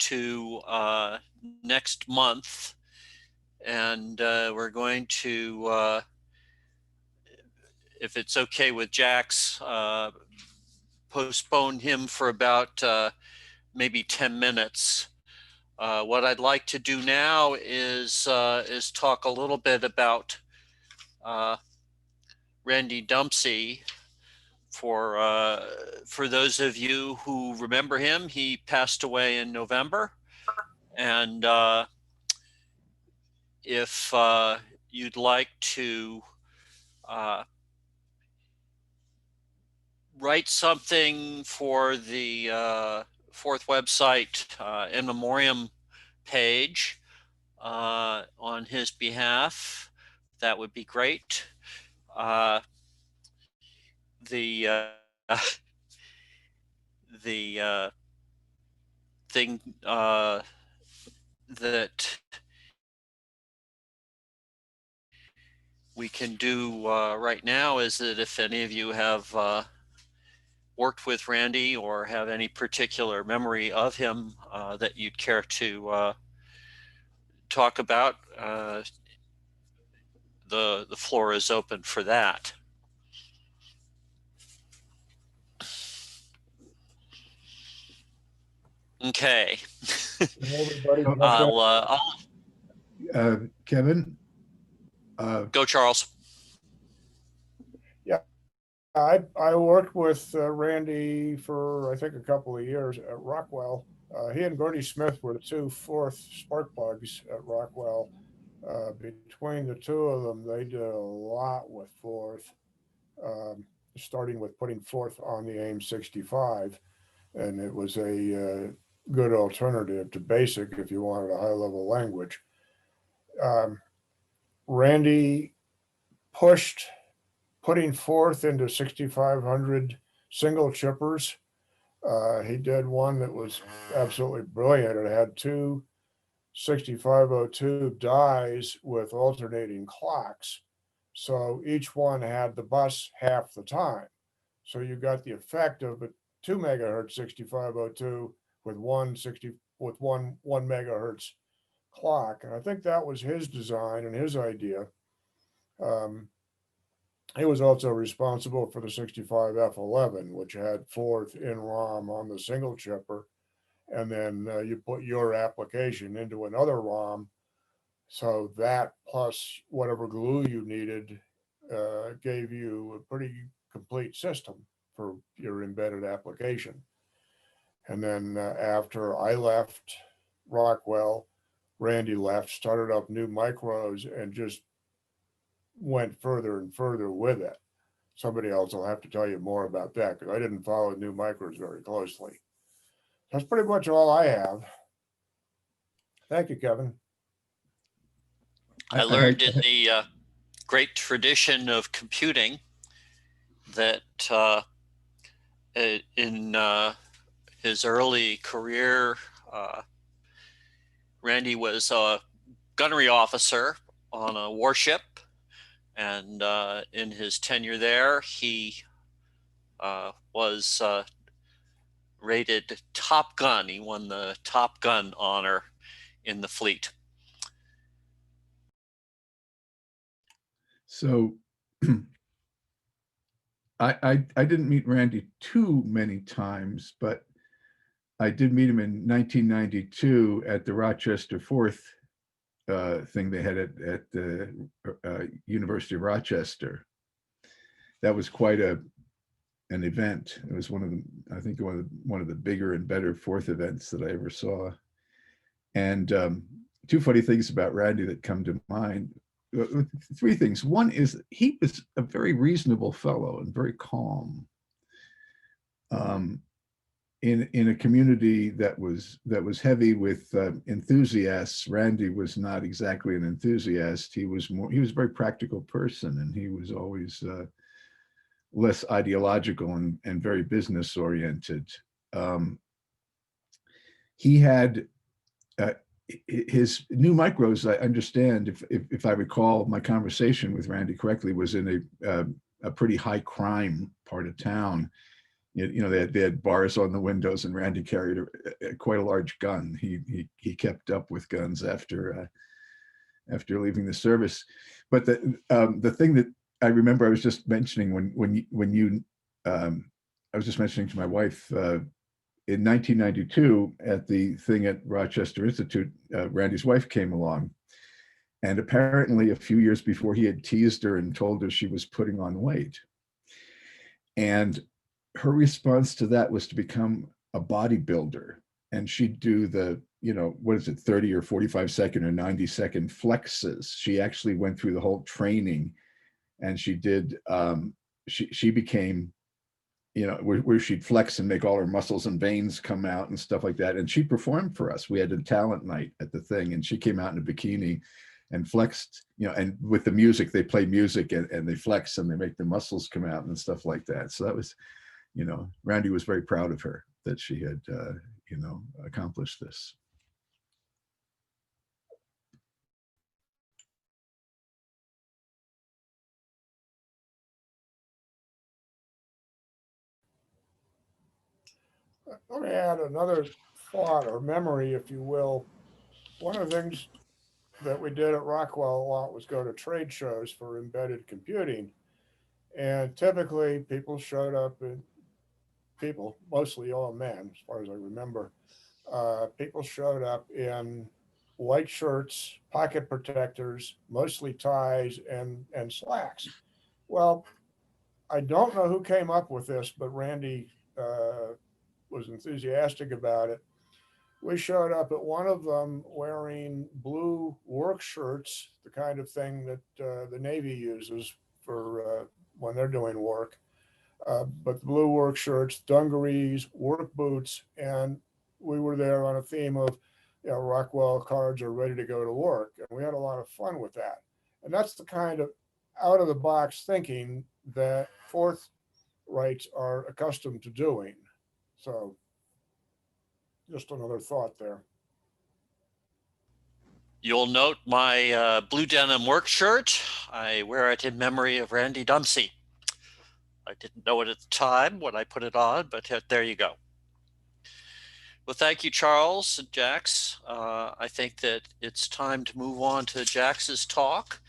to next month, and we're going to, if it's okay with Jax, postpone him for about maybe 10 minutes. What I'd like to do now is talk a little bit about Randy Dumse. For those of you who remember him, he passed away in November, and if you'd like to write something for the fourth website in memoriam page on his behalf, that would be great. The thing that we can do right now is that if any of you have worked with Randy or have any particular memory of him that you'd care to talk about, the floor is open for that. Okay. Kevin? Go, Charles. Yeah, I worked with Randy for, I think, a couple of years at Rockwell. He and Bernie Smith were the two fourth spark plugs at Rockwell. Between the two of them, they did a lot with fourth, starting with putting fourth on the AIM 65. And it was a good alternative to BASIC if you wanted a high-level language. Randy pushed putting fourth into 6,500 single chippers. He did one that was absolutely brilliant. It had two 6502 dies with alternating clocks. So each one had the bus half the time. So you got the effect of a 2 megahertz 6502 with one megahertz clock. And I think that was his design and his idea. He was also responsible for the 65F11, which had fourth in ROM on the single chipper. And then you put your application into another ROM. So that plus whatever glue you needed gave you a pretty complete system for your embedded application. And then after I left Rockwell, Randy left, started up New Micros, and just went further and further with it. Somebody else will have to tell you more about that because I didn't follow New Micros very closely. That's pretty much all I have. Thank you, Kevin. I learned in the great tradition of computing that in his early career, Randy was a gunnery officer on a warship, and in his tenure there, he was rated Top Gun. He won the Top Gun honor in the fleet. So I didn't meet Randy too many times, but I did meet him in 1992 at the Rochester 4th thing they had at the University of Rochester. That was quite an event. It was one of the, I think one of the bigger and better fourth events that I ever saw. And two funny things about Randy that come to mind. Three things. One is he was a very reasonable fellow and very calm. In a community that was heavy with enthusiasts, Randy was not exactly an enthusiast. He was a very practical person, and he was always less ideological and very business oriented. He had his New Micros, I understand, if I recall my conversation with Randy correctly, was in a pretty high crime part of town. You know, they had bars on the windows, and Randy carried quite a large gun. He kept up with guns after leaving the service. But the thing that I remember, I was just mentioning when you I was just mentioning to my wife in 1992 at the thing at Rochester Institute, Randy's wife came along, and apparently a few years before he had teased her and told her she was putting on weight. And her response to that was to become a bodybuilder. And she'd do the, you know, what is it, 30 or 45-second or 90-second flexes. She actually went through the whole training, and she did, she became, you know, where she'd flex and make all her muscles and veins come out and stuff like that. And she performed for us. We had a talent night at the thing, and she came out in a bikini and flexed, you know, and with the music, they play music and they flex and they make the muscles come out and stuff like that. So that was, you know, Randy was very proud of her that she had, you know, accomplished this. Let me add another thought or memory, if you will. One of the things that we did at Rockwell a lot was go to trade shows for embedded computing. And typically people showed up, and people, mostly all men, as far as I remember, people showed up in white shirts, pocket protectors, mostly ties, and slacks. Well, I don't know who came up with this, but Randy was enthusiastic about it. We showed up at one of them wearing blue work shirts, the kind of thing that the Navy uses for when they're doing work. But blue work shirts, dungarees, work boots, and we were there on a theme of, you know, Rockwell cards are ready to go to work, and we had a lot of fun with that. And that's the kind of out of the box thinking that forthrights are accustomed to doing. So, just another thought there. You'll note my blue denim work shirt. I wear it in memory of Randy Dumse. I didn't know it at the time when I put it on, but there you go. Well, thank you, Charles and Jax. I think that it's time to move on to Jax's talk.